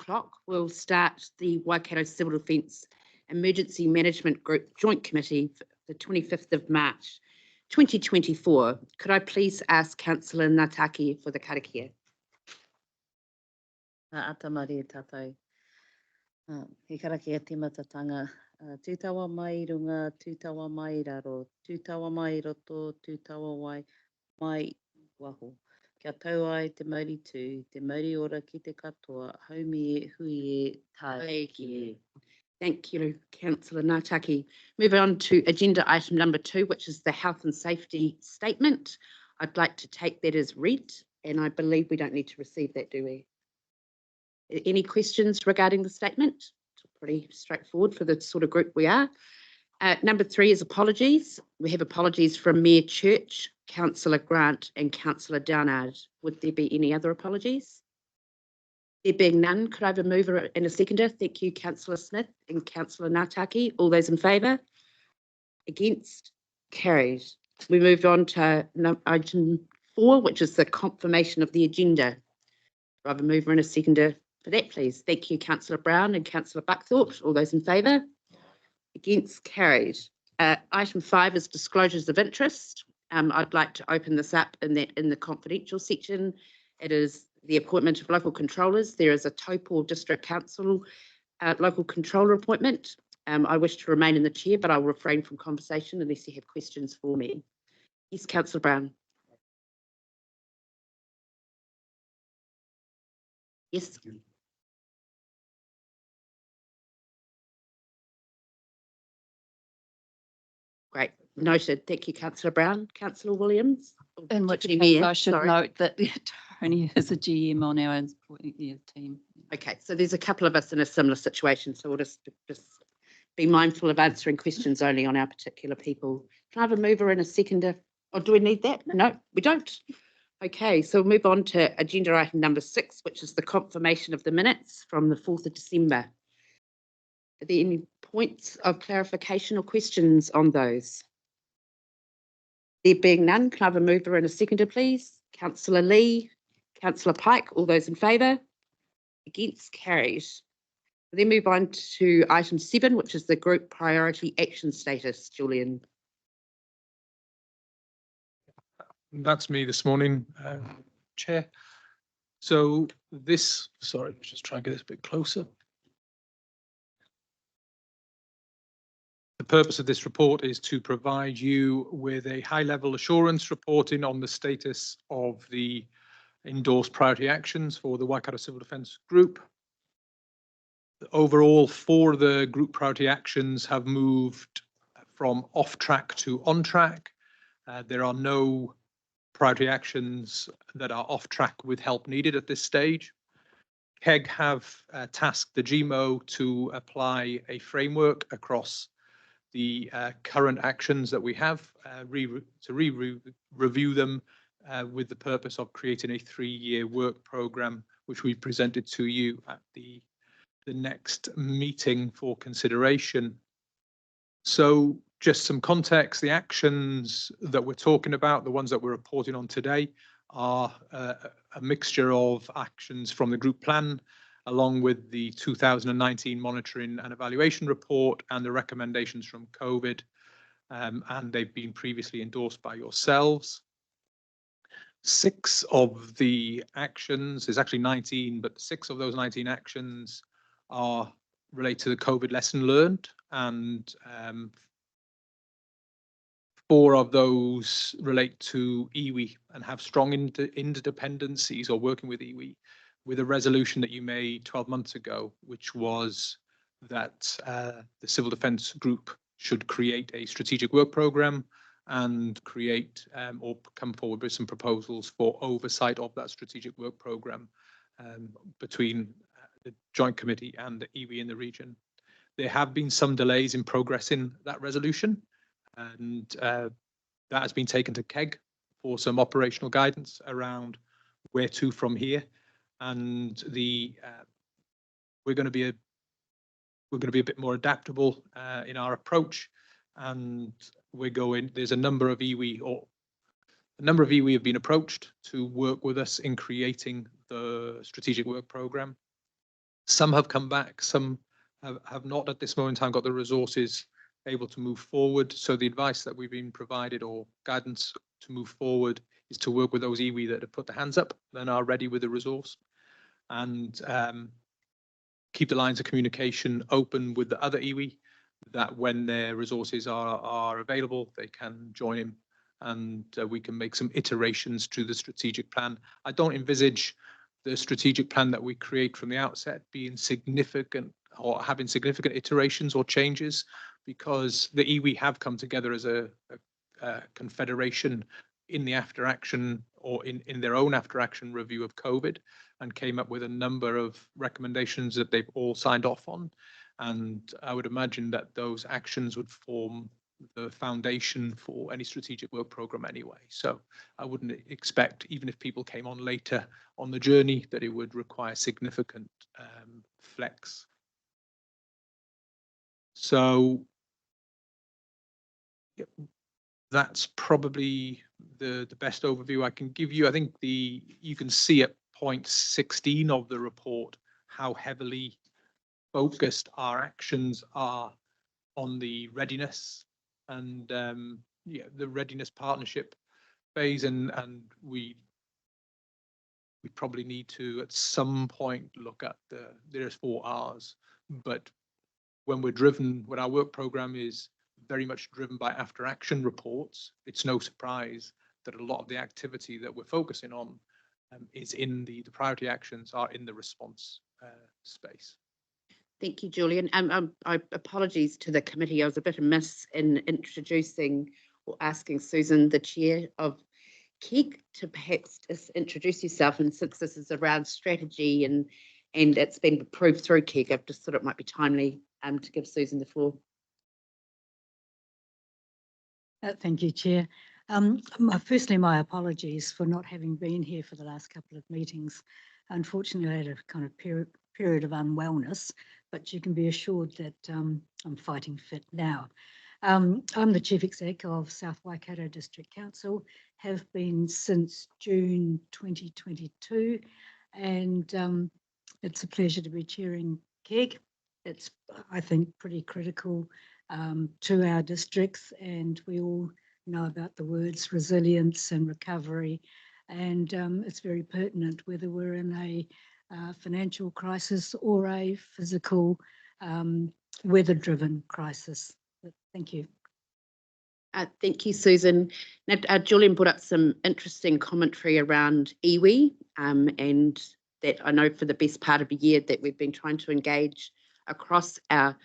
o'clock, we'll start the Waikato Civil Defence Emergency Management Group Joint Committee for the 25th of March 2024. Could I please ask Councillor Nataki for the karakia? Atamari e tātai. He karakia timatatanga. Tūtawa mai runga, tūtawa mai raro, tūtawa mai roto, tūtawa mai waho. Kia tau ai te mauri tū, te mauri ora ki te katoa, haumi e hui e tae ki e. Thank you, Councillor Nataki. Moving on to agenda item number 2, which is the health and safety statement. I'd like to take that as read, and I believe we don't need to receive that, do we? Any questions regarding the statement? It's pretty straightforward for the sort of group we are. Number 3 is apologies. We have apologies from Mayor Church, Councillor Grant and Councillor Downard. Would there be any other apologies? There being none, could I have a mover and a seconder? Thank you, Councillor Smith and Councillor Nataki. All those in favour? Against? Carried. We move on to item 4, which is the confirmation of the agenda. Could I have a mover and a seconder for that, please? Thank you, Councillor Brown and Councillor Buckthorpe. All those in favour? Against? Carried. Item 5 is disclosures of interest. I'd like to open this up in the confidential section. It is the appointment of local controllers. There is a Taupo District Council local controller appointment. I wish to remain in the chair, but I'll refrain from conversation unless you have questions for me. Yes, Councillor Brown. Yes. Great. Noted. Thank you, Councillor Brown. Councillor Williams. In which case, Mayor, I should note that the attorney is a GM on our team. Okay, so there's a couple of us in a similar situation, so we'll just be mindful of answering questions only on our particular people. Can I have a mover and a seconder? Or do we need that? No, we don't. Okay, so we'll move on to agenda item number 6, which is the confirmation of the minutes from the 4th of December. Are there any points of clarification or questions on those? There being none, can I have a mover and a seconder, please? Councillor Lee, Councillor Pike, all those in favour? Against? Carried. We'll then move on to item 7, which is the group priority action status. Julian. That's me this morning, Chair. So this, sorry, just try and get this a bit closer. The purpose of this report is to provide you with a high-level assurance reporting on the status of the endorsed priority actions for the Waikato Civil Defence Group. Overall, 4 of the group priority actions have moved from off track to on track. There are no priority actions that are off track with help needed at this stage. KEG have tasked the GMO to apply a framework across the current actions that we have, review them with the purpose of creating a 3-year work programme, which we presented to you at the next meeting for consideration. So just some context, the actions that we're talking about, the ones that we're reporting on today, are a mixture of actions from the group plan, along with the 2019 monitoring and evaluation report and the recommendations from COVID, and they've been previously endorsed by yourselves. 6 of the actions, there's actually 19, but 6 of those 19 actions are related to the COVID lesson learned, and 4 of those relate to iwi and have strong interdependencies or working with iwi, with a resolution that you made 12 months ago, which was that the Civil Defence Group should create a strategic work programme and create or come forward with some proposals for oversight of that strategic work programme between the Joint Committee and the iwi in the region. There have been some delays in progressing that resolution, and that has been taken to KEG for some operational guidance around where to from here. And we're going to be a bit more adaptable in our approach, and there's a number of iwi have been approached to work with us in creating the strategic work programme. Some have come back, some have not at this moment in time got the resources able to move forward. So the advice that we've been provided, or guidance to move forward, is to work with those iwi that have put their hands up and are ready with the resource, and keep the lines of communication open with the other iwi, that when their resources are available, they can join in, and we can make some iterations to the strategic plan. I don't envisage the strategic plan that we create from the outset being significant or having significant iterations or changes, because the iwi have come together as a confederation in the after action, or in their own after action review of COVID, and came up with a number of recommendations that they've all signed off on. And I would imagine that those actions would form the foundation for any strategic work program anyway. So I wouldn't expect, even if people came on later on the journey, that it would require significant flex. So that's probably the best overview I can give you. I think you can see at point 16 of the report how heavily focused our actions are on the readiness and the readiness partnership phase, and we probably need to at some point look at there's 4 R's. But when our work program is very much driven by after action reports, it's no surprise that a lot of the activity that we're focusing on is in the priority actions are in the response space. Thank you, Julian. I apologies to the committee. I was a bit amiss in introducing or asking Susan, the chair of KEEG, to perhaps just introduce yourself. And since this is around strategy and it's been approved through KEEG, I've just thought it might be timely to give Susan the floor. Thank you, Chair. Firstly, my apologies for not having been here for the last couple of meetings. Unfortunately, I had a kind of period of unwellness, but you can be assured that I'm fighting fit now. I'm the Chief Exec of South Waikato District Council, have been since June 2022, and it's a pleasure to be chairing KEEG. It's, I think, pretty critical to our districts, and we all know about the words resilience and recovery, and it's very pertinent whether we're in a financial crisis or a physical weather-driven crisis. But thank you. Thank you, Susan. Now, Julian brought up some interesting commentary around iwi, and that I know for the best part of a year that we've been trying to engage across our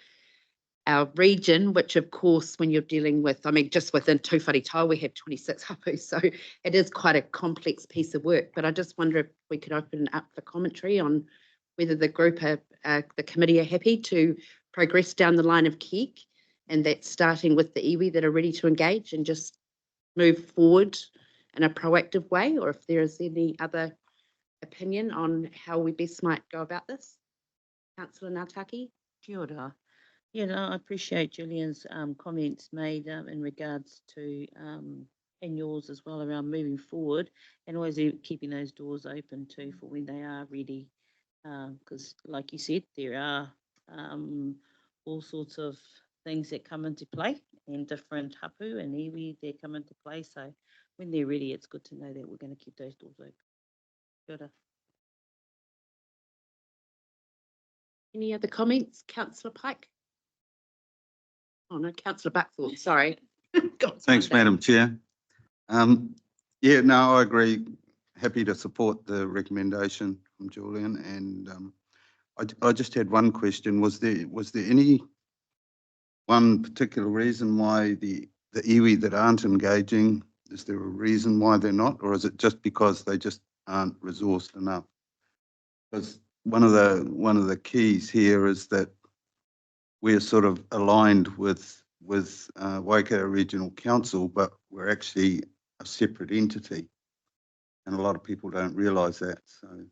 region, which of course, when you're dealing with, I mean, just within Tū Wharetoa, we have 26 hapu, so it is quite a complex piece of work. But I just wonder if we could open up the commentary on whether the group, the committee, are happy to progress down the line of KEEG, and that's starting with the iwi that are ready to engage and just move forward in a proactive way, or if there is any other opinion on how we best might go about this. Councillor Ngātaki. Kia ora. I appreciate Julian's comments made in regards to, and yours as well, around moving forward and always keeping those doors open too for when they are ready. Because like you said, there are all sorts of things that come into play, and different hapu and iwi that come into play. So when they're ready, it's good to know that we're going to keep those doors open. Kia ora. Any other comments? Councillor Pike? Oh no, Councillor Buckthorpe, sorry. Thanks, Madam Chair. Yeah, no, I agree. Happy to support the recommendation from Julian. And I just had one question. Was there any one particular reason why the iwi that aren't engaging, is there a reason why they're not, or is it just because they just aren't resourced enough? Because one of the keys here is that we're sort of aligned with Waikato Regional Council, but we're actually a separate entity, and a lot of people don't realise that. So I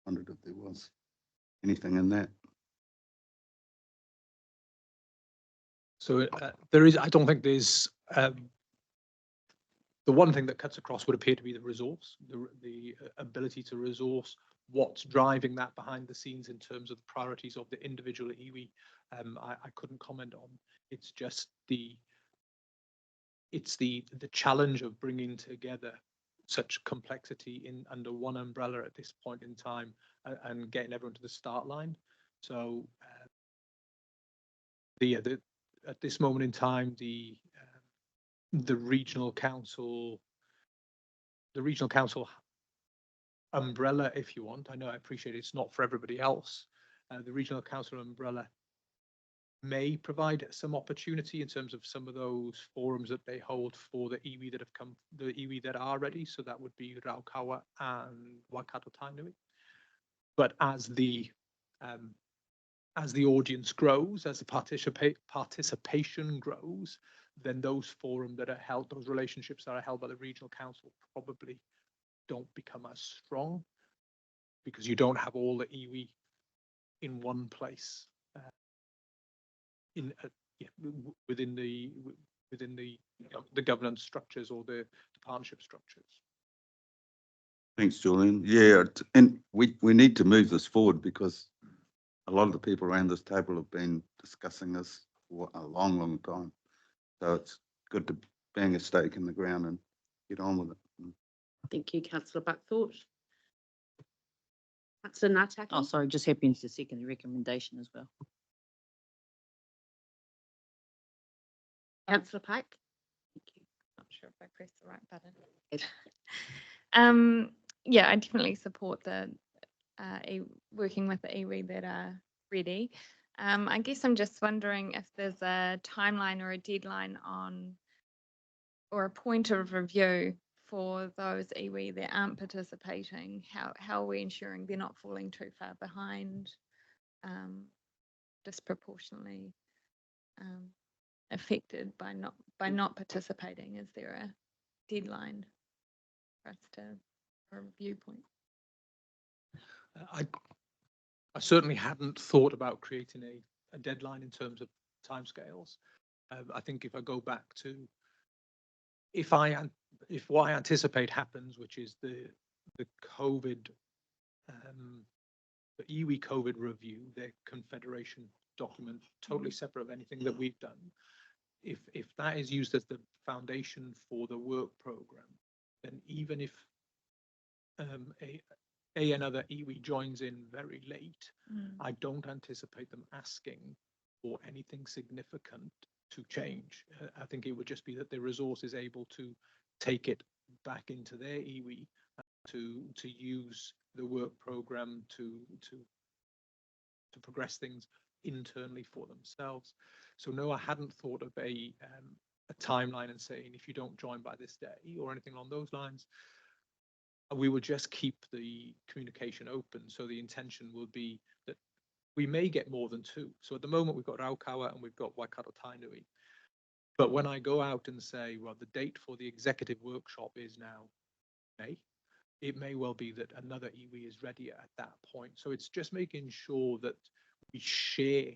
wondered if there was anything in that. So there is, I don't think there's, the one thing that cuts across would appear to be the resource, the ability to resource what's driving that behind the scenes in terms of the priorities of the individual iwi, I couldn't comment on. It's just the challenge of bringing together such complexity under one umbrella at this point in time, and getting everyone to the start line. So at this moment in time, the regional council umbrella, if you want, I appreciate it's not for everybody else. The regional council umbrella may provide some opportunity in terms of some of those forums that they hold for the iwi that are ready. So that would be Raukawa and Waikato Tainui. But as the audience grows, as the participation grows, then those forums that are held, those relationships that are held by the regional council probably don't become as strong, because you don't have all the iwi in one place. Within the governance structures or the partnership structures. Thanks, Julian. Yeah, and we need to move this forward, because a lot of the people around this table have been discussing this for a long, long time. So it's good to bang a stake in the ground and get on with it. Thank you, Councillor Buckthorpe. Councillor Nataki. Oh, sorry, just happy to second the recommendation as well. Councillor Pike. Thank you. Not sure if I pressed the right button. Yeah, I definitely support the working with the iwi that are ready. I guess I'm just wondering if there's a timeline or a deadline on, or a point of review for those iwi that aren't participating. How are we ensuring they're not falling too far behind, disproportionately affected by not participating? Is there a deadline for us to, or a viewpoint? I certainly hadn't thought about creating a deadline in terms of timescales. I think if I go back to if what I anticipate happens, which is the COVID, the iwi COVID review, their confederation document, totally separate of anything that we've done. If that is used as the foundation for the work program, then even if another iwi joins in very late, I don't anticipate them asking for anything significant to change. I think it would just be that the resource is able to take it back into their iwi to use the work program to progress things internally for themselves. So no, I hadn't thought of a timeline and saying if you don't join by this day or anything along those lines. We would just keep the communication open. So the intention will be that we may get more than two. So at the moment we've got Raukawa and we've got Waikato Tainui. But when I go out and say, well, the date for the executive workshop is now May, it may well be that another iwi is ready at that point. So it's just making sure that we share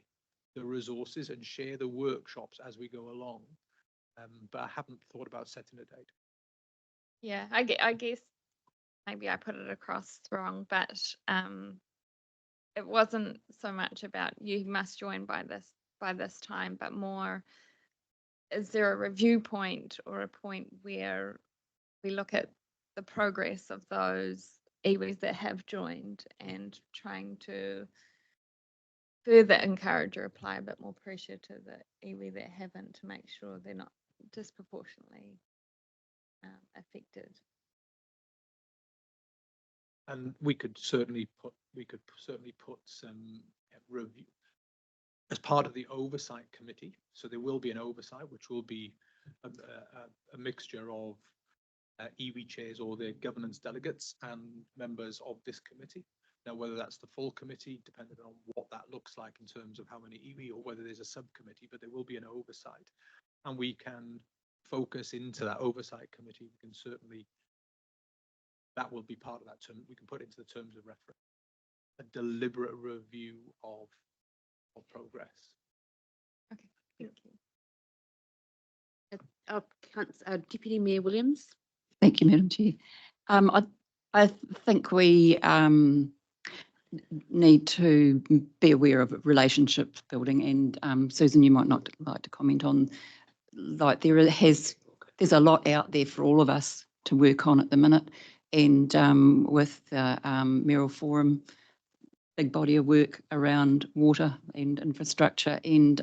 the resources and share the workshops as we go along. But I haven't thought about setting a date. Yeah, I guess maybe I put it across wrong, but it wasn't so much about you must join by this time, but more, is there a review point or a point where we look at the progress of those iwis that have joined and trying to further encourage or apply a bit more pressure to the iwi that haven't, to make sure they're not disproportionately affected. And we could certainly put some review as part of the oversight committee. So there will be an oversight, which will be a mixture of iwi chairs or their governance delegates and members of this committee. Now, whether that's the full committee, depending on what that looks like in terms of how many iwi, or whether there's a subcommittee, but there will be an oversight, and we can focus into that oversight committee. We can certainly, that will be part of that term. We can put into the terms of reference a deliberate review of progress. Okay, thank you. Deputy Mayor Williams. Thank you, Madam Chair. I think we need to be aware of relationship building, and Susan, you might not like to comment on, like there's a lot out there for all of us to work on at the minute, and with the Mayoral Forum, big body of work around water and infrastructure, and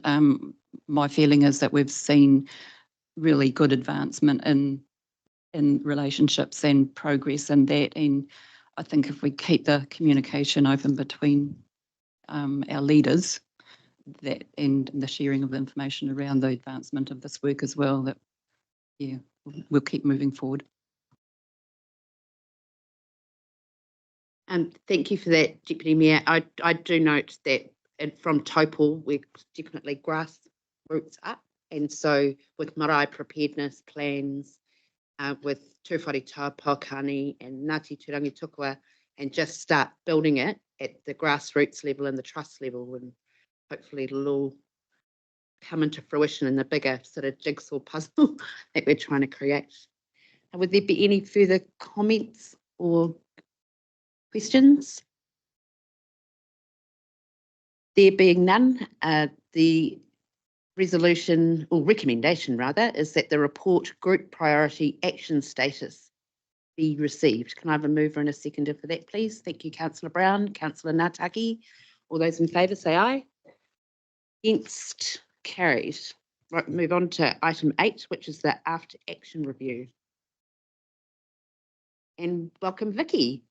my feeling is that we've seen really good advancement in relationships and progress in that, and I think if we keep the communication open between our leaders, that and the sharing of information around the advancement of this work as well, that yeah, we'll keep moving forward. Thank you for that, Deputy Mayor. I do note that from Taupō, we're definitely grassroots up. And so with marae preparedness plans, with Tūwhare Tāpākani and Ngāti Turangi Tukua, and just start building it at the grassroots level and the trust level, and hopefully it'll all come into fruition in the bigger sort of jigsaw puzzle that we're trying to create. Would there be any further comments or questions? There being none, the resolution or recommendation rather is that the report group priority action status be received. Can I have a mover and a seconder for that, please? Thank you, Councillor Brown. Councillor Ngātaki. All those in favour say aye. Against, carried. Right, move on to item 8, which is the after action review. And welcome, Vicky.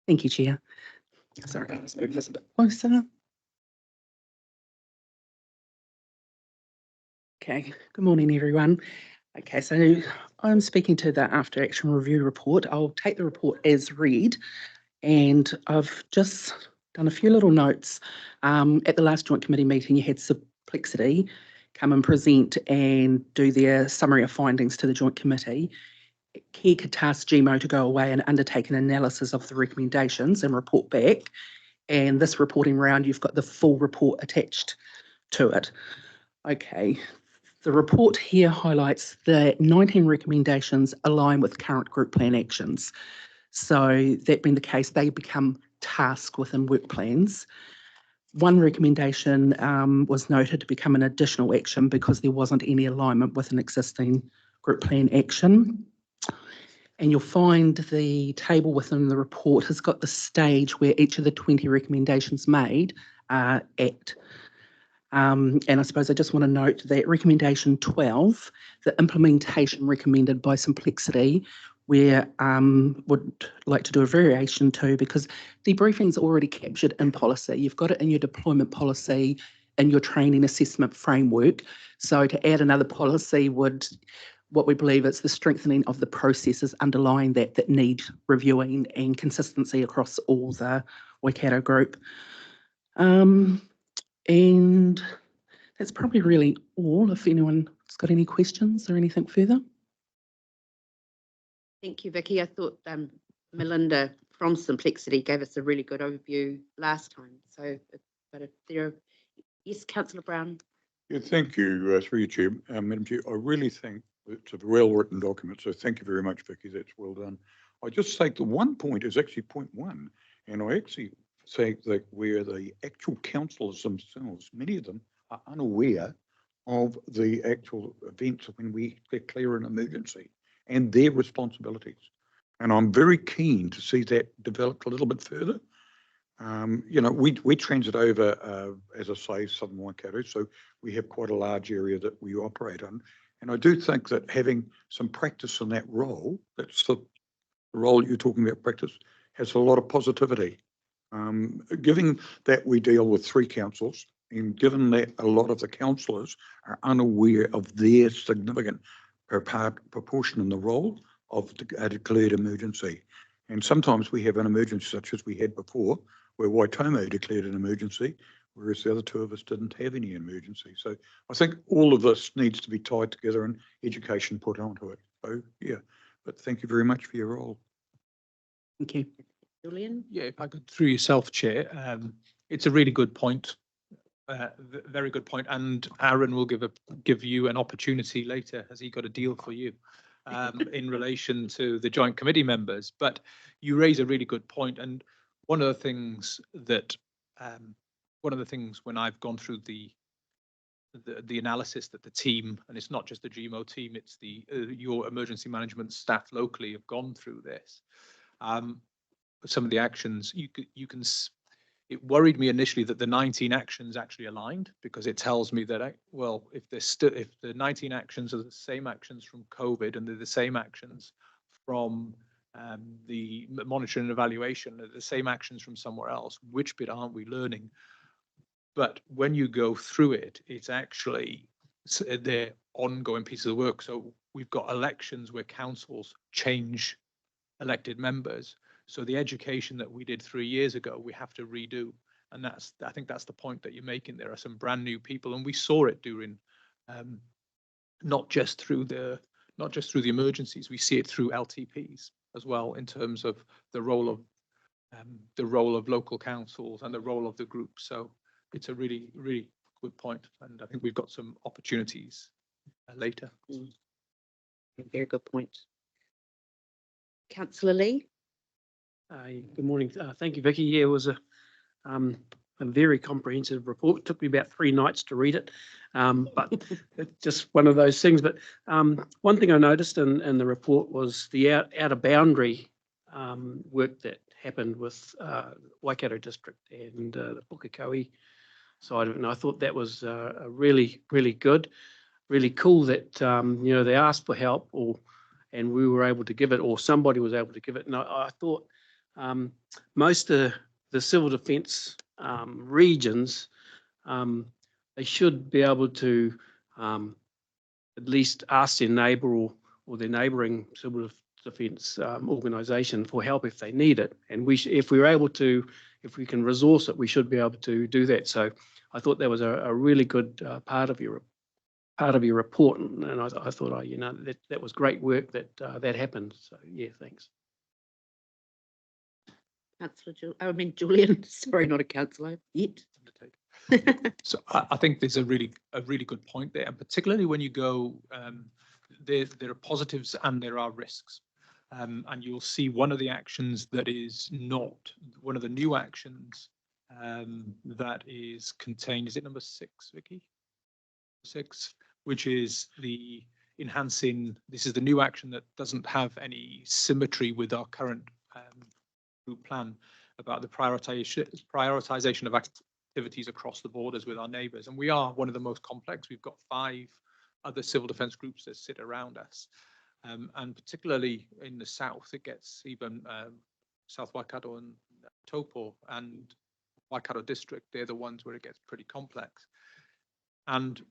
Thank you, Chair. Sorry, I'll just move this a bit closer. Okay, good morning, everyone. Okay, so I'm speaking to the after action review report. I'll take the report as read, and I've just done a few little notes. At the last joint committee meeting, you had Simplexity come and present and do their summary of findings to the joint committee. Care could task GMO to go away and undertake an analysis of the recommendations and report back. And this reporting round, you've got the full report attached to it. Okay, the report here highlights that 19 recommendations align with current group plan actions. So that being the case, they become tasks within work plans. One recommendation was noted to become an additional action because there wasn't any alignment with an existing group plan action. And you'll find the table within the report has got the stage where each of the 20 recommendations made are at. And I suppose I just want to note that recommendation 12, the implementation recommended by Simplexity, where would like to do a variation to, because debriefing's already captured in policy. You've got it in your deployment policy, in your training assessment framework. So to add another policy would, what we believe is the strengthening of the processes underlying that need reviewing and consistency across all the Waikato group. And that's probably really all. If anyone's got any questions or anything further. Thank you, Vicky. I thought Melinda from Simplexity gave us a really good overview last time. So, but if there are, yes, Councillor Brown. Yeah, thank you, through you, Chair. Madam Chair, I really think it's a well-written document, so thank you very much, Vicky, that's well done. I just think the one point is actually point 1, and I actually think that where the actual councillors themselves, many of them are unaware of the actual events when we declare an emergency and their responsibilities. And I'm very keen to see that developed a little bit further. You know, we transit over, as I say, Southern Waikato, so we have quite a large area that we operate on. And I do think that having some practice in that role, that's the role you're talking about, practice, has a lot of positivity. Given that we deal with 3 councils, and given that a lot of the councillors are unaware of their significant proportion in the role of a declared emergency. And sometimes we have an emergency such as we had before, where Waitomo declared an emergency, whereas the other 2 of us didn't have any emergency. So I think all of this needs to be tied together and education put onto it. So yeah, but thank you very much for your role. Thank you. Julian? Yeah, if I could, through yourself, Chair, It's a really good point. Very good point. And Aaron will give you an opportunity later, as he got a deal for you in relation to the joint committee members. But you raise a really good point. And one of the things that when I've gone through the analysis that the team, and it's not just the GMO team, it's the your emergency management staff locally have gone through this. Some of the actions it worried me initially that the 19 actions actually aligned, because it tells me that, well, if the 19 actions are the same actions from COVID and they're the same actions from the monitoring and evaluation, they're the same actions from somewhere else, which bit aren't we learning? But when you go through it, it's actually they're ongoing pieces of work. So we've got elections where councils change elected members. So the education that we did 3 years ago, we have to redo. And I think that's the point that you're making. There are some brand new people, and we saw it during, not just through the emergencies, we see it through LTPs as well, in terms of the role of local councils and the role of the group. So it's a really, really good point. And I think we've got some opportunities later. Very good point. Councillor Lee. Good morning. Thank you, Vicky. Yeah, it was a very comprehensive report. It took me about 3 nights to read it, but it's just one of those things. But one thing I noticed in the report was the outer boundary work that happened with Waikato District and the Pukekohe side of it. And I thought that was really, really good, really cool that they asked for help, and we were able to give it, or somebody was able to give it. And I thought most of the civil defence regions, they should be able to at least ask their neighbour or their neighbouring civil defence organisation for help if they need it. And if we can resource it, we should be able to do that. So I thought that was a really good part of your report, and I thought, that was great work that happened. So yeah, thanks. Julian, sorry, not a councillor yet. So I think there's a really good point there, and particularly when you go, there are positives and there are risks, and you'll see one of the actions that is not one of the new actions that is contained. Is it number 6, Vicky? 6, which is the enhancing. This is the new action that doesn't have any symmetry with our current group plan about the prioritization of activities across the borders with our neighbours. And we are one of the most complex. We've got 5 other civil defence groups that sit around us. And particularly in the south, it gets even South Waikato and Taupo and Waikato District, they're the ones where it gets pretty complex. And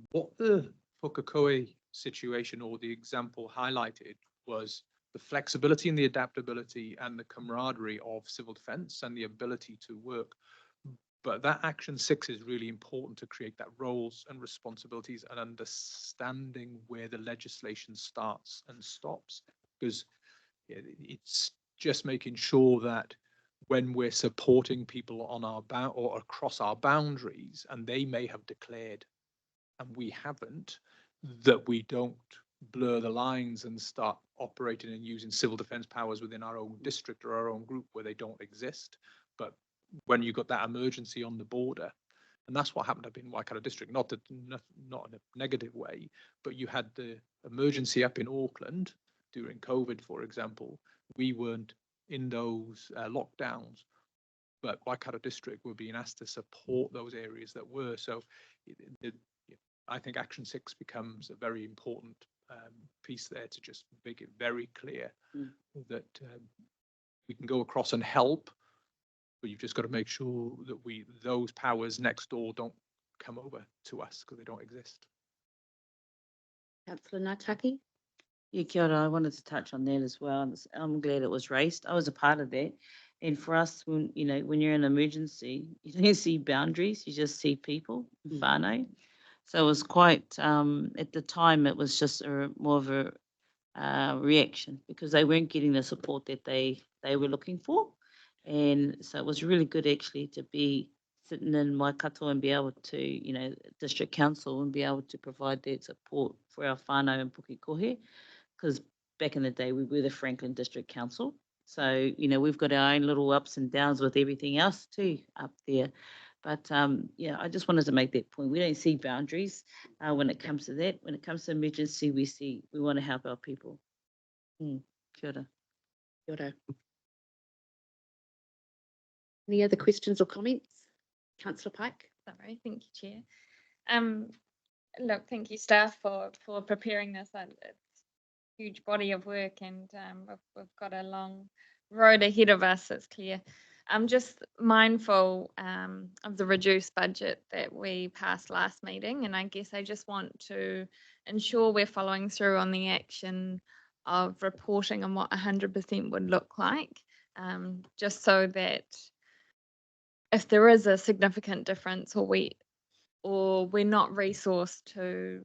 what the Pukekohe situation or the example highlighted was the flexibility and the adaptability and the camaraderie of civil defence and the ability to work. But that action 6 is really important to create that roles and responsibilities and understanding where the legislation starts and stops, because it's just making sure that when we're supporting people on our or across our boundaries, and they may have declared and we haven't, that we don't blur the lines and start operating and using civil defence powers within our own district or our own group where they don't exist. But when you got that emergency on the border, and that's what happened up in Waikato District, not in a negative way, but you had the emergency up in Auckland during COVID, for example. We weren't in those lockdowns, but Waikato District were being asked to support those areas that were. So I think Action 6 becomes a very important piece there to just make it very clear that we can go across and help, but you've just got to make sure that those powers next door don't come over to us because they don't exist. Councillor Nataki. Yeah, kia ora. I wanted to touch on that as well. And I'm glad it was raised. I was a part of that. And for us, when you're in an emergency, you don't see boundaries, you just see people, whānau. So it was quite, at the time, it was just more of a reaction because they weren't getting the support that they were looking for. And so it was really good actually to be sitting in Waikato and be able to, district council and be able to provide that support for our whānau and Pukekohe. Because back in the day, we were the Franklin District Council. So, we've got our own little ups and downs with everything else too up there. But I just wanted to make that point. We don't see boundaries when it comes to that. When it comes to emergency, we want to help our people. Kia ora. Kia ora. Any other questions or comments? Councillor Pike? Sorry, thank you, Chair. Look, thank you, staff, for preparing this. It's a huge body of work, and we've got a long road ahead of us, it's clear. I'm just mindful of the reduced budget that we passed last meeting, and I guess I just want to ensure we're following through on the action of reporting on what 100% would look like, just so that if there is a significant difference or we're not resourced to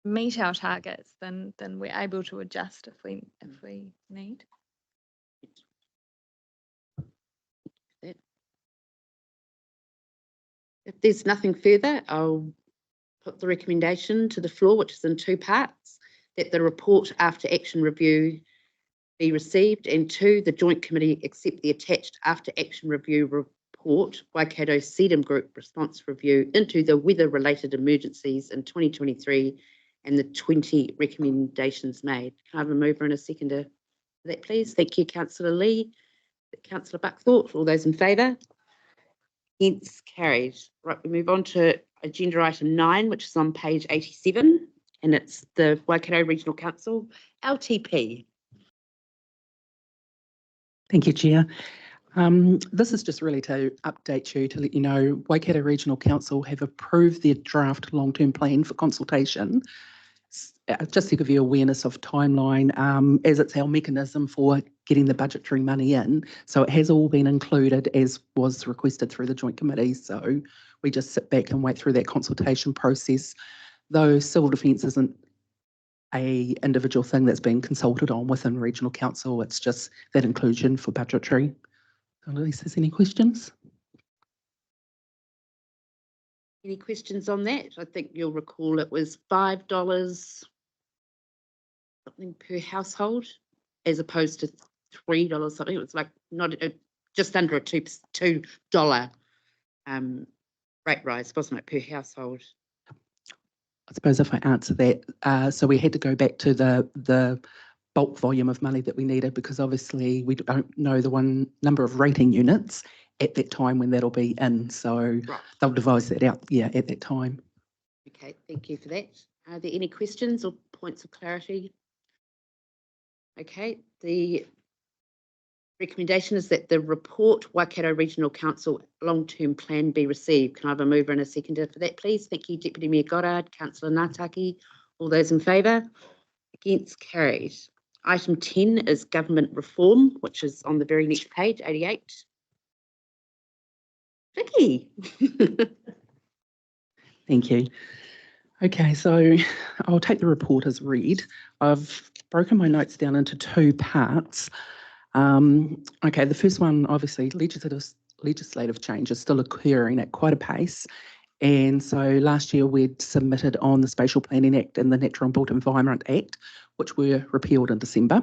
meet our targets, then we're able to adjust if we need. If there's nothing further, I'll put the recommendation to the floor, which is in two parts, that the report after action review be received, and 2, the joint committee accept the attached after action review report, Waikato Sedum Group response review into the weather-related emergencies in 2023 and the 20 recommendations made. Can I have a mover and a seconder for that, please? Thank you, Councillor Lee. Councillor Buckthorpe, all those in favour? Hence carried. Right, we move on to agenda item 9, which is on page 87, and it's the Waikato Regional Council, LTP. Thank you, Chair. This is just really to update you, to let you know Waikato Regional Council have approved their draft long-term plan for consultation. Just to give you awareness of timeline, as it's our mechanism for getting the budgetary money in. So it has all been included as was requested through the joint committee. So we just sit back and wait through that consultation process. Though civil defence isn't a individual thing that's been consulted on within regional council, it's just that inclusion for budgetary. Unless there's any questions. Any questions on that? I think you'll recall it was $5 something per household, as opposed to $3 something. It was like just under a $2 rate rise, wasn't it, per household? I suppose if I answer that, so we had to go back to the bulk volume of money that we needed, because obviously we don't know the number of rating units at that time when that'll be in. So right, they'll devise that out, at that time. Okay, thank you for that. Are there any questions or points of clarity? Okay, the recommendation is that the report Waikato Regional Council long-term plan be received. Can I have a mover and a seconder for that, please? Thank you, Deputy Mayor Goddard, Councillor Ngātaki. All those in favour? Against, carried. Item 10 is government reform, which is on the very next page, 88. Vicky. Thank you. Okay, so I'll take the report as read. I've broken my notes down into 2 parts. Okay, the first one, obviously, legislative change is still occurring at quite a pace. And so last year we'd submitted on the Spatial Planning Act and the Natural and Built Environment Act, which were repealed in December.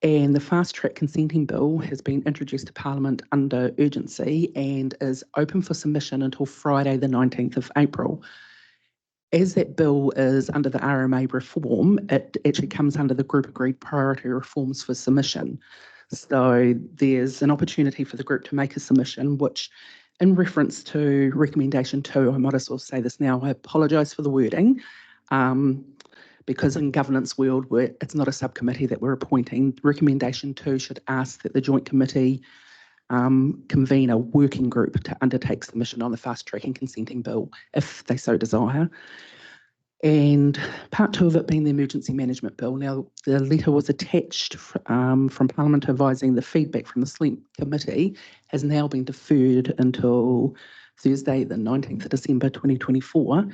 And the Fast Track Consenting Bill has been introduced to Parliament under urgency and is open for submission until Friday the 19th of April. As that bill is under the RMA reform, it actually comes under the group agreed priority reforms for submission. So there's an opportunity for the group to make a submission, which in reference to recommendation 2, I might as well say this now, I apologise for the wording, because in governance world, it's not a subcommittee that we're appointing. Recommendation 2 should ask that the joint committee convene a working group to undertake submission on the fast track and consenting bill, if they so desire. And part 2 of it being the emergency management bill. Now, the letter was attached from Parliament advising the feedback from the SLEEP committee has now been deferred until Thursday, the 19th of December 2024.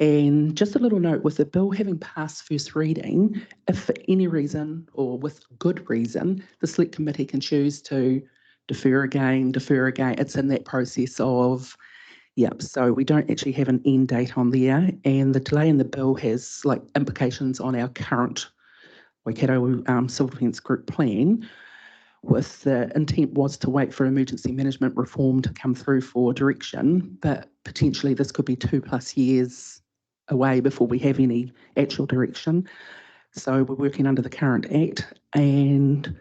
And just a little note, with the bill having passed first reading, if for any reason or with good reason, the Select Committee can choose to defer again. It's in that process of, yep, so we don't actually have an end date on there, and the delay in the bill has like implications on our current Waikato Civil Defence Group plan, with the intent was to wait for emergency management reform to come through for direction, but potentially this could be 2+ years away before we have any actual direction. So we're working under the current Act, and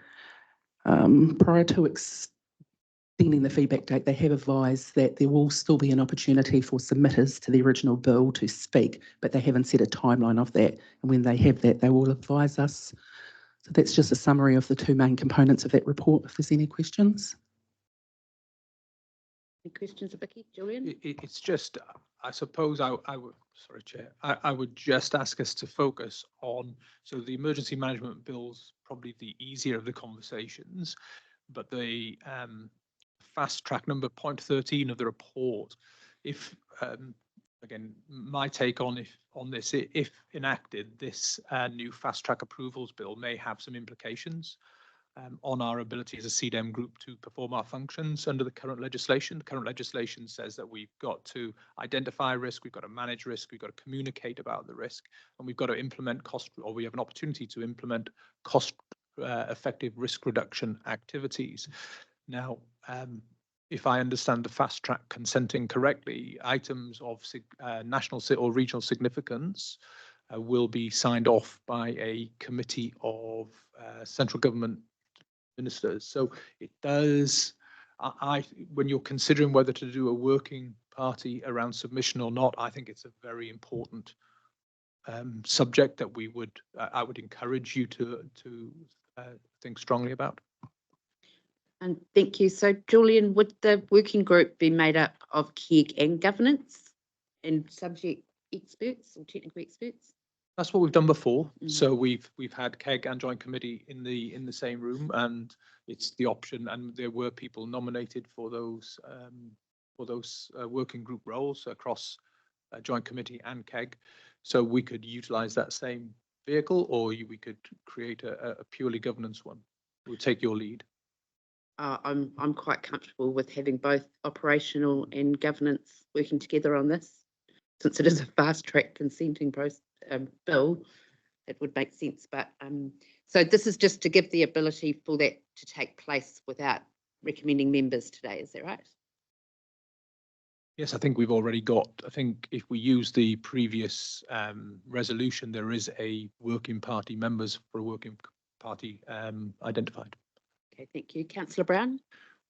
prior to extending the feedback date, they have advised that there will still be an opportunity for submitters to the original bill to speak, but they haven't set a timeline of that. And when they have that, they will advise us. So that's just a summary of the two main components of that report, if there's any questions. Any questions, Vicky? Julian? It's just, I suppose I would, sorry, Chair, I would just ask us to focus on, so the emergency management bill's probably the easier of the conversations, but the fast track number point 13 of the report, if, again, my take on this, if enacted, this new fast track approvals bill may have some implications on our ability as a CDEM group to perform our functions under the current legislation. The current legislation says that we've got to identify risk, we've got to manage risk, we've got to communicate about the risk, and we've got to implement cost, or we have an opportunity to implement cost effective risk reduction activities. Now, if I understand the fast track consenting correctly, items of national or regional significance will be signed off by a committee of central government ministers. So it does, when you're considering whether to do a working party around submission or not, I think it's a very important subject that I would encourage you to think strongly about. And thank you. So Julian, would the working group be made up of KEG and governance and subject experts or technical experts? That's what we've done before. So we've had KEG and Joint Committee in the same room, and it's the option. And there were people nominated for those working group roles across Joint Committee and KEG. So we could utilise that same vehicle, or we could create a purely governance one. We'll take your lead. I'm quite comfortable with having both operational and governance working together on this, since it is a fast track consenting process. Bill, it would make sense, but so this is just to give the ability for that to take place without recommending members today, is that right? Yes, I think we've already got, I think if we use the previous resolution, there is a working party, members for a working party identified. Okay, thank you. Councillor Brown?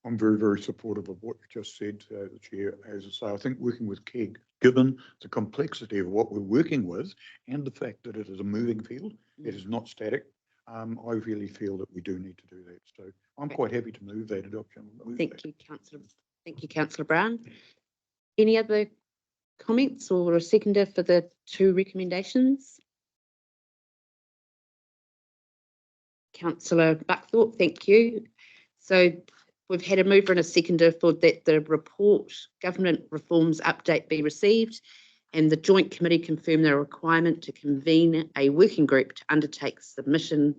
I'm very, very supportive of what you just said, the Chair. As I say, I think working with KEG, given the complexity of what we're working with and the fact that it is a moving field, it is not static, I really feel that we do need to do that. So I'm quite happy to move that adoption. Thank you, Councillor. Thank you, Councillor Brown. Any other comments or a seconder for the two recommendations? Councillor Buckthorpe, thank you. So we've had a mover and a seconder for that the report government reforms update be received, and the Joint Committee confirm the requirement to convene a working group to undertake submission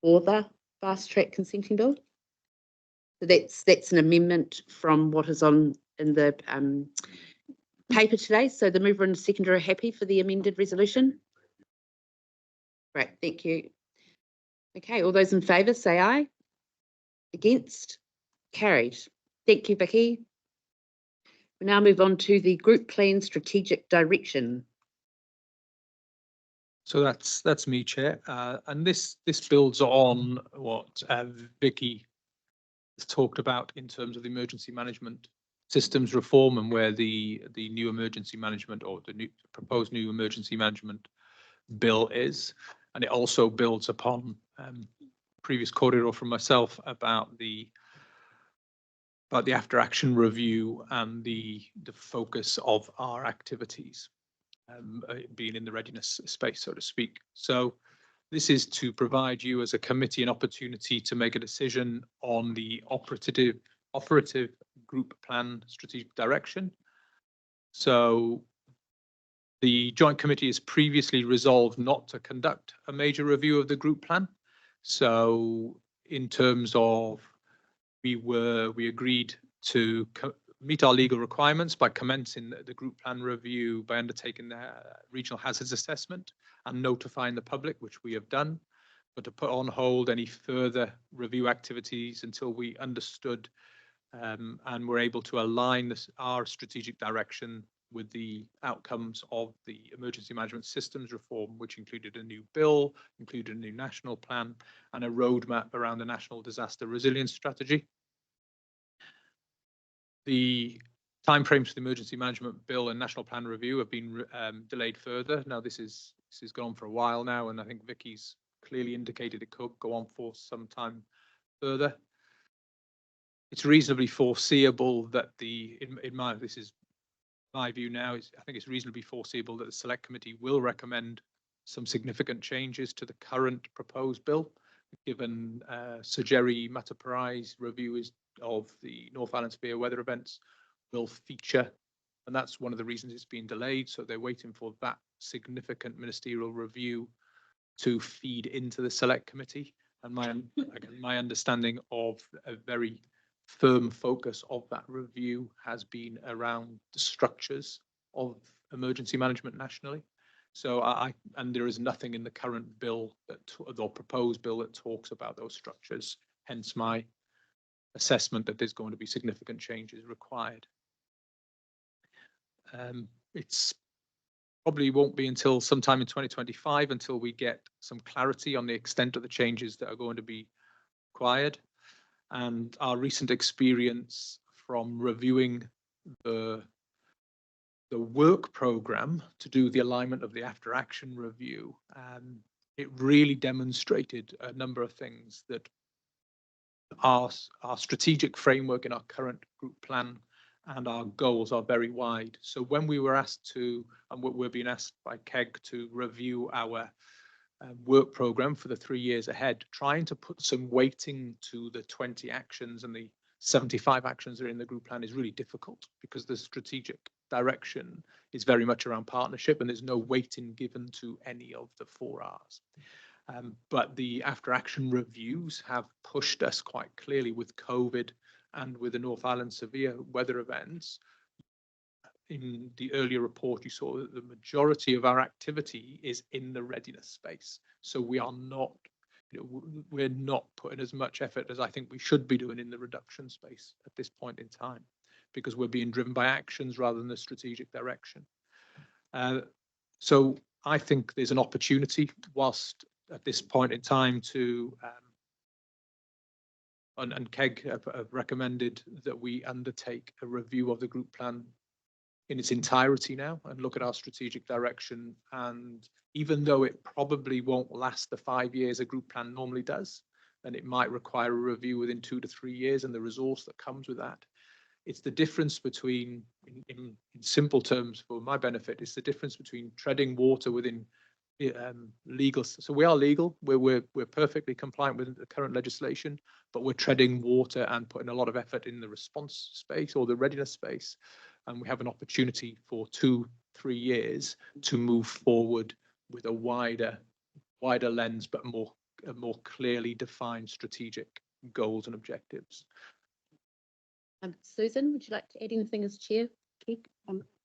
for the fast track consenting bill. So that's an amendment from what is on in the paper today. So the mover and the seconder are happy for the amended resolution. Great, thank you. Okay, all those in favour say aye. Against? Carried. Thank you, Vicky. We now move on to the group plan strategic direction. So that's me, Chair, and this builds on what Vicky has talked about in terms of the emergency management systems reform, and where the new emergency management, or the proposed new emergency management bill is, and it also builds upon previous corridor from myself about the after action review and the focus of our activities being in the readiness space, so to speak. So this is to provide you as a committee an opportunity to make a decision on the operative group plan strategic direction. So the Joint Committee has previously resolved not to conduct a major review of the group plan. So in terms of we agreed to meet our legal requirements by commencing the group plan review by undertaking the regional hazards assessment and notifying the public, which we have done, but to put on hold any further review activities until we understood and were able to align our strategic direction with the outcomes of the emergency management systems reform, which included a new bill, included a new national plan, and a roadmap around the national disaster resilience strategy. The timeframes for the emergency management bill and national plan review have been delayed further. Now, this has gone on for a while now, and I think Vicky's clearly indicated it could go on for some time further. It's reasonably foreseeable that this is my view now, I think it's reasonably foreseeable that the select committee will recommend some significant changes to the current proposed bill, given Sir Jerry Mataparai's review of the North Island severe weather events will feature, and that's one of the reasons it's been delayed. So they're waiting for that significant ministerial review to feed into the select committee. And my understanding of a very firm focus of that review has been around the structures of emergency management nationally. So and there is nothing in the current bill or proposed bill that talks about those structures. Hence my assessment that there's going to be significant changes required. It's probably won't be until sometime in 2025 until we get some clarity on the extent of the changes that are going to be required. And our recent experience from reviewing the work program to do the alignment of the after action review, it really demonstrated a number of things, that our strategic framework in our current group plan and our goals are very wide. So when we were asked to, and we're being asked by KEG to review our work program for the 3 years ahead, trying to put some weighting to the 20 actions and the 75 actions that are in the group plan is really difficult, because the strategic direction is very much around partnership and there's no weighting given to any of the 4 Rs. But the after action reviews have pushed us quite clearly with COVID and with the North Island severe weather events. In the earlier report, you saw that the majority of our activity is in the readiness space. So we are not, we're not putting as much effort as I think we should be doing in the reduction space at this point in time, because we're being driven by actions rather than the strategic direction. So I think there's an opportunity, whilst at this point in time, to and KEG have recommended that we undertake a review of the group plan in its entirety now and look at our strategic direction. And even though it probably won't last the 5 years a group plan normally does, and it might require a review within 2 to 3 years and the resource that comes with that, it's the difference between, in simple terms for my benefit, it's the difference between treading water within legal. So we are legal, we're perfectly compliant with the current legislation, but we're treading water and putting a lot of effort in the response space or the readiness space. And we have an opportunity for 2-3 years to move forward with a wider lens, but more clearly defined strategic goals and objectives. Susan, would you like to add anything as chair?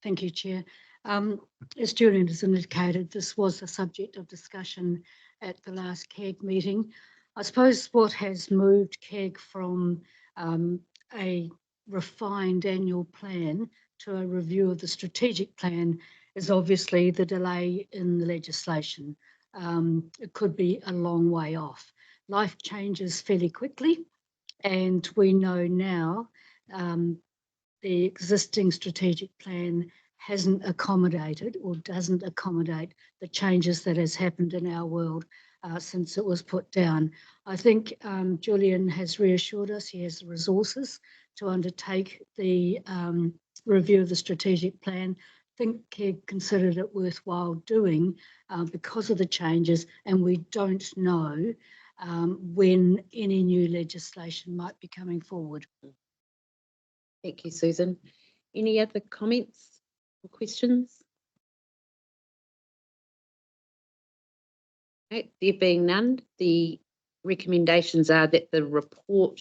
Thank you, Chair. As Julian has indicated, this was a subject of discussion at the last KEG meeting. I suppose what has moved KEG from a refined annual plan to a review of the strategic plan is obviously the delay in the legislation. It could be a long way off. Life changes fairly quickly, and we know now the existing strategic plan hasn't accommodated or doesn't accommodate the changes that has happened in our world since it was put down. I think Julian has reassured us he has the resources to undertake the review of the strategic plan. I think he considered it worthwhile doing because of the changes, and we don't know when any new legislation might be coming forward. Thank you, Susan. Any other comments or questions? Okay, there being none, the recommendations are that the report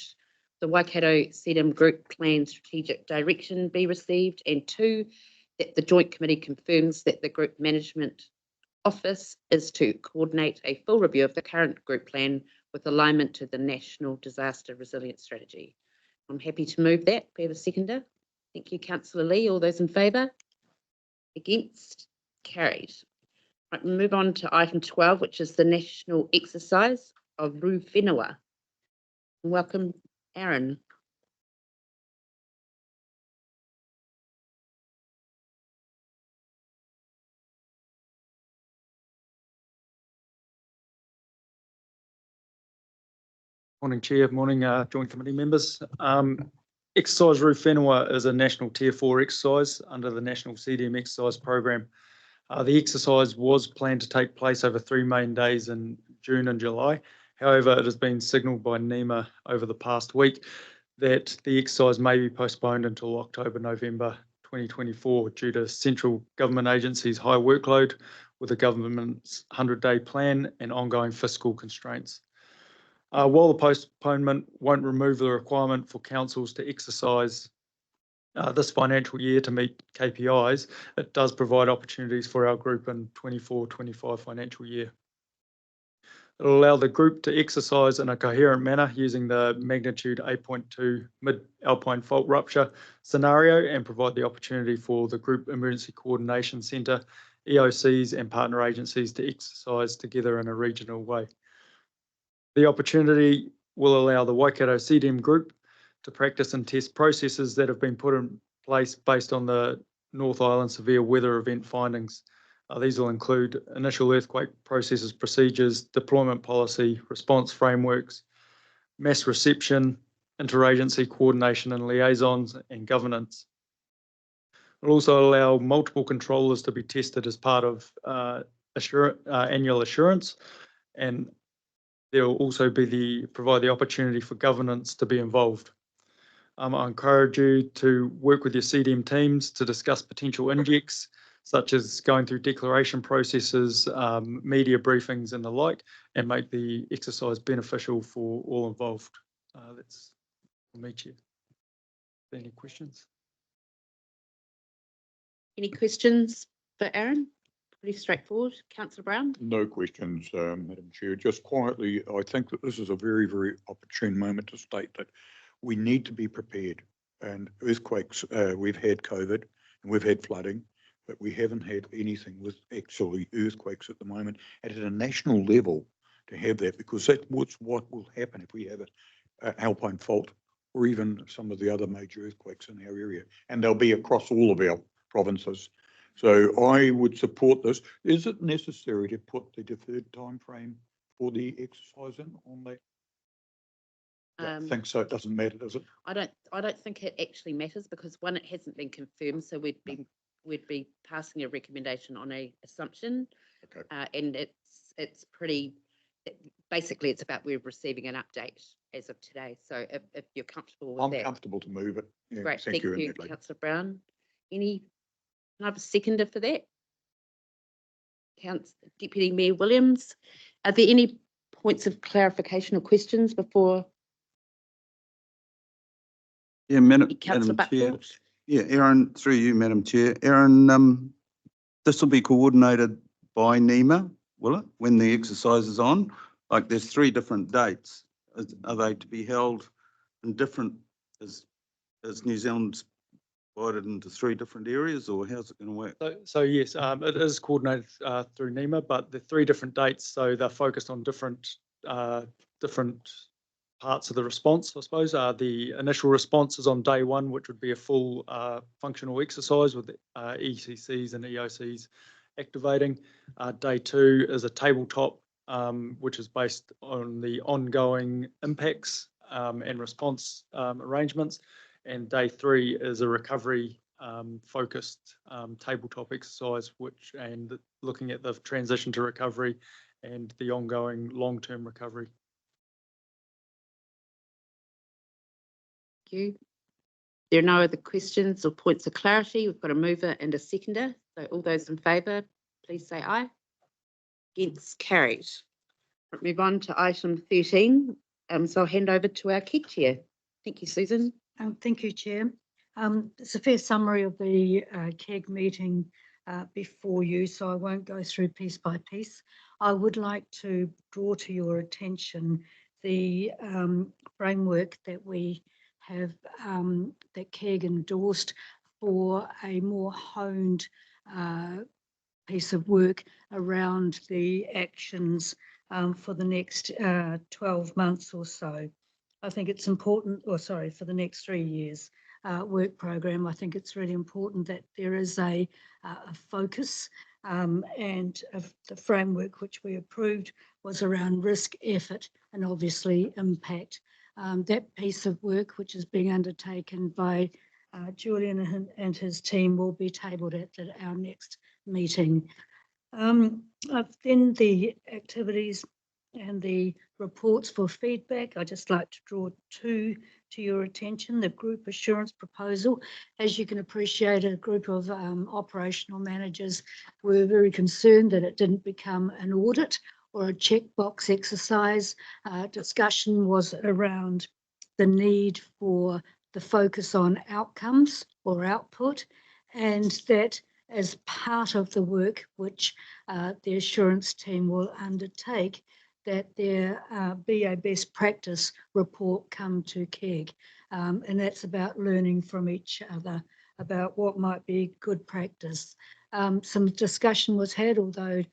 the Waikato CDM Group Plan Strategic Direction be received, and 2, that the Joint Committee confirms that the Group Management Office is to coordinate a full review of the current group plan with alignment to the National Disaster Resilience Strategy. I'm happy to move that. We have a seconder. Thank you, Councillor Lee. All those in favour? Against? Carried. Right, we move on to item 12, which is the national exercise of Ruwhenua. Welcome, Aaron. Morning, Chair. Morning, Joint Committee members. Exercise Ruwhenua is a national Tier 4 exercise under the National CDM Exercise Programme. The exercise was planned to take place over 3 main days in June and July. However, it has been signalled by NEMA over the past week that the exercise may be postponed until October, November 2024 due to central government agencies' high workload with the government's 100-day plan and ongoing fiscal constraints. While the postponement won't remove the requirement for councils to exercise this financial year to meet KPIs, it does provide opportunities for our group in 24-25 financial year. It'll allow the group to exercise in a coherent manner using the magnitude 8.2 mid-alpine fault rupture scenario and provide the opportunity for the Group Emergency Coordination Centre, EOCs and partner agencies to exercise together in a regional way. The opportunity will allow the Waikato CDM Group to practice and test processes that have been put in place based on the North Island severe weather event findings. These will include initial earthquake processes, procedures, deployment policy, response frameworks, mass reception, interagency coordination and liaisons, and governance. It will also allow multiple controllers to be tested as part of annual assurance, and there will also be provide the opportunity for governance to be involved. I encourage you to work with your CDM teams to discuss potential injects, such as going through declaration processes, media briefings and the like, and make the exercise beneficial for all involved. That's for me, Chair. Any questions? Any questions for Aaron? Pretty straightforward. Councillor Brown? No questions, Madam Chair. Just quietly, I think that this is a very, very opportune moment to state that we need to be prepared. And earthquakes, we've had COVID and we've had flooding, but we haven't had anything with actually earthquakes at the moment. And at a national level to have that, because that's what will happen if we have an alpine fault or even some of the other major earthquakes in our area. And they'll be across all of our provinces. So I would support this. Is it necessary to put the deferred time frame for the exercise in on that? I think so. It doesn't matter, does it? I don't think it actually matters because one, it hasn't been confirmed, so we'd be passing a recommendation on a assumption. Okay. And it's pretty basically it's about we're receiving an update as of today. So if you're comfortable with that. I'm comfortable to move it. Yeah, great, thank you, you, Councillor Brown. Can I have a seconder for that? Deputy Mayor Williams. Are there any points of clarification or questions before? Yeah, Madam Councillor Chair. Buckford? Yeah, Aaron, through you, Madam Chair. Aaron, this will be coordinated by NEMA, will it, when the exercise is on? Like there's 3 different dates. Are they to be held in different, is New Zealand divided into 3 different areas, or how's it going to work? So yes, it is coordinated through NEMA, but the 3 different dates, so they're focused on different parts of the response, I suppose. The initial response is on day 1, which would be a full functional exercise with ECCs and EOCs activating. Day 2 is a tabletop, which is based on the ongoing impacts and response arrangements. And day 3 is a recovery focused tabletop exercise, and looking at the transition to recovery and the ongoing long-term recovery. Thank you. There are no other questions or points of clarity. We've got a mover and a seconder. So all those in favour, please say aye. Against, carried. We'll move on to item 13. So I'll hand over to our key chair, Thank you, Susan. Thank you, Chair. It's a fair summary of the KEG meeting before you, so I won't go through piece by piece. I would like to draw to your attention the framework that we have, that KEG endorsed for a more honed piece of work around the actions for the next 12 months or so. I think it's important, or sorry, for the next 3 years work program. I think it's really important that there is a focus, and the framework which we approved was around risk, effort, and obviously impact. That piece of work, which is being undertaken by Julian and his team, will be tabled at our next meeting. Then the activities and the reports for feedback, I'd just like to draw two to your attention. The group assurance proposal, as you can appreciate, a group of operational managers were very concerned that it didn't become an audit or a checkbox exercise. Discussion was around the need for the focus on outcomes or output, and that as part of the work which the assurance team will undertake, that there be a best practice report come to KEG. And that's about learning from each other about what might be good practice. Some discussion was had, although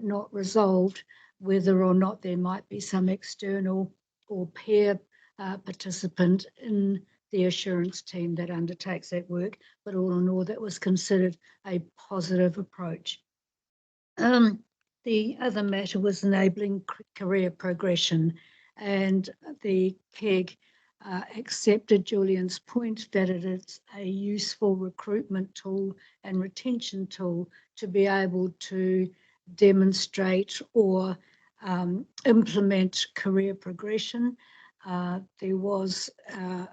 not resolved, whether or not there might be some external or peer participant in the assurance team that undertakes that work, but all in all, that was considered a positive approach. The other matter was enabling career progression, and the KEG accepted Julian's point that it is a useful recruitment tool and retention tool to be able to demonstrate or implement career progression. There was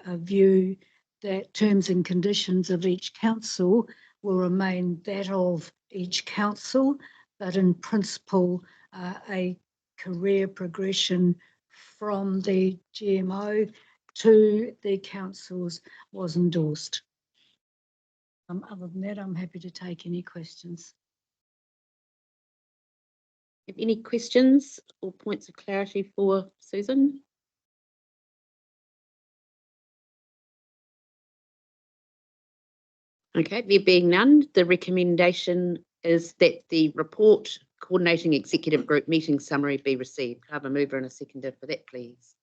a view that terms and conditions of each council will remain that of each council, but in principle, a career progression from the GMO to the councils was endorsed. Other than that, I'm happy to take any questions. Have any questions or points of clarity for Susan? Okay, there being none, the recommendation is that the report coordinating executive group meeting summary be received. Can I have a mover and a seconder for that, please?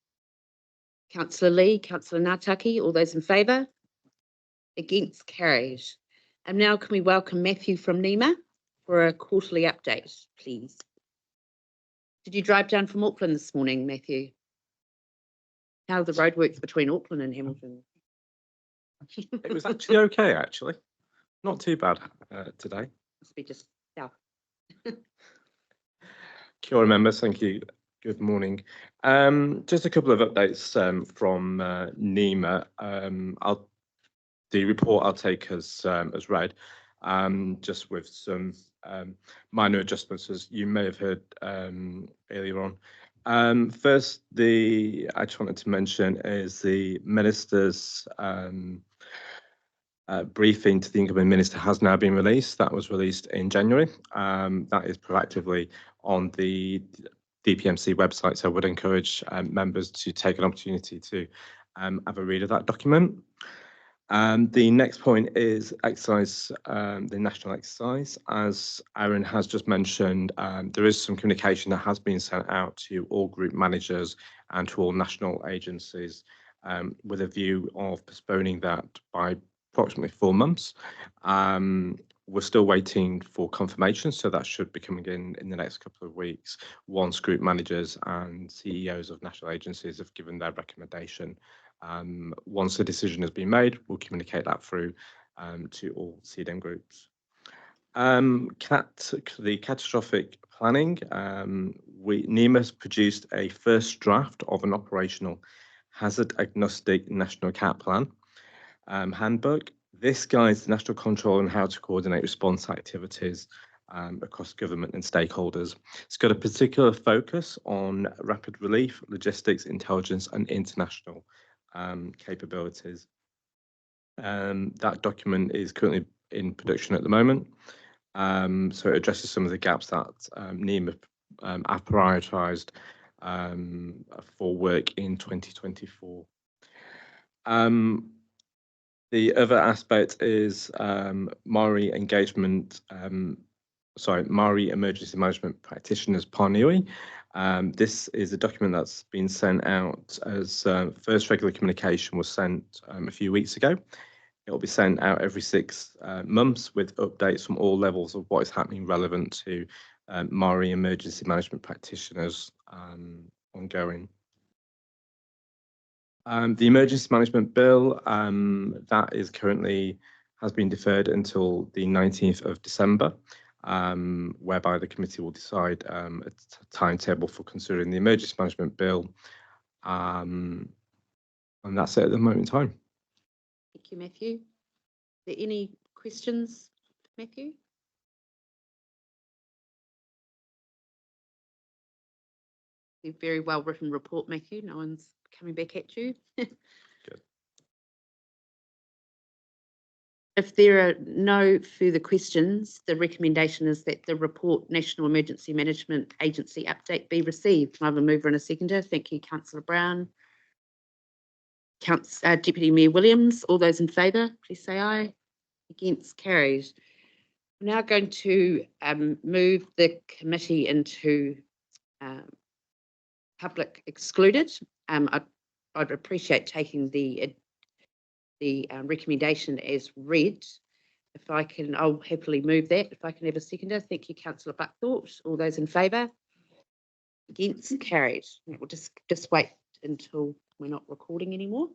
Councillor Lee, Councillor Ngātaki, all those in favour? Against, carried. And now can we welcome Matthew from NEMA for a quarterly update, please? Did you drive down from Auckland this morning, Matthew? How are the roadworks between Auckland and Hamilton? It was actually okay, actually. Not too bad today. Must be just south. Kia ora, members. Thank you. Good morning. Just a couple of updates from NEMA. The report I'll take as read, just with some minor adjustments, as you may have heard earlier on. First, I just wanted to mention is the Minister's briefing to the incoming Minister has now been released. That was released in January. That is proactively on the DPMC website, so I would encourage members to take an opportunity to have a read of that document. The next point is exercise, the national exercise. As Aaron has just mentioned, there is some communication that has been sent out to all group managers and to all national agencies with a view of postponing that by approximately 4 months. We're still waiting for confirmation, so that should be coming in the next couple of weeks once group managers and CEOs of national agencies have given their recommendation. Once a decision has been made, we'll communicate that through to all CDM groups. The catastrophic planning, NEMA has produced a first draft of an operational hazard agnostic national CAT plan handbook. This guides the national control on how to coordinate response activities across government and stakeholders. It's got a particular focus on rapid relief, logistics, intelligence, and international capabilities. That document is currently in production at the moment. So it addresses some of the gaps that NEAM have prioritised for work in 2024. The other aspect is Maori engagement, Maori Emergency Management Practitioners Pāniui. This is a document that's been sent out as first regular communication was sent a few weeks ago. It will be sent out every 6 months with updates from all levels of what is happening relevant to Maori emergency management practitioners ongoing. The emergency management bill that is currently has been deferred until the 19th of December, whereby the committee will decide a timetable for considering the emergency management bill. And that's it at the moment in time. Thank you, Matthew. Are there any questions, Matthew? A very well written report, Matthew. No one's coming back at you. Good. If there are no further questions, the recommendation is that the report National Emergency Management Agency update be received. Can I have a mover and a seconder? Thank you, Councillor Brown. Deputy Mayor Williams, all those in favour, please say aye. Against, carried. We're now going to move the committee into public excluded. I'd appreciate taking the recommendation as read. If I can, I'll happily move that. If I can have a seconder. Thank you, Councillor Buckthorpe. All those in favour? Against, carried. We'll just wait until we're not recording anymore.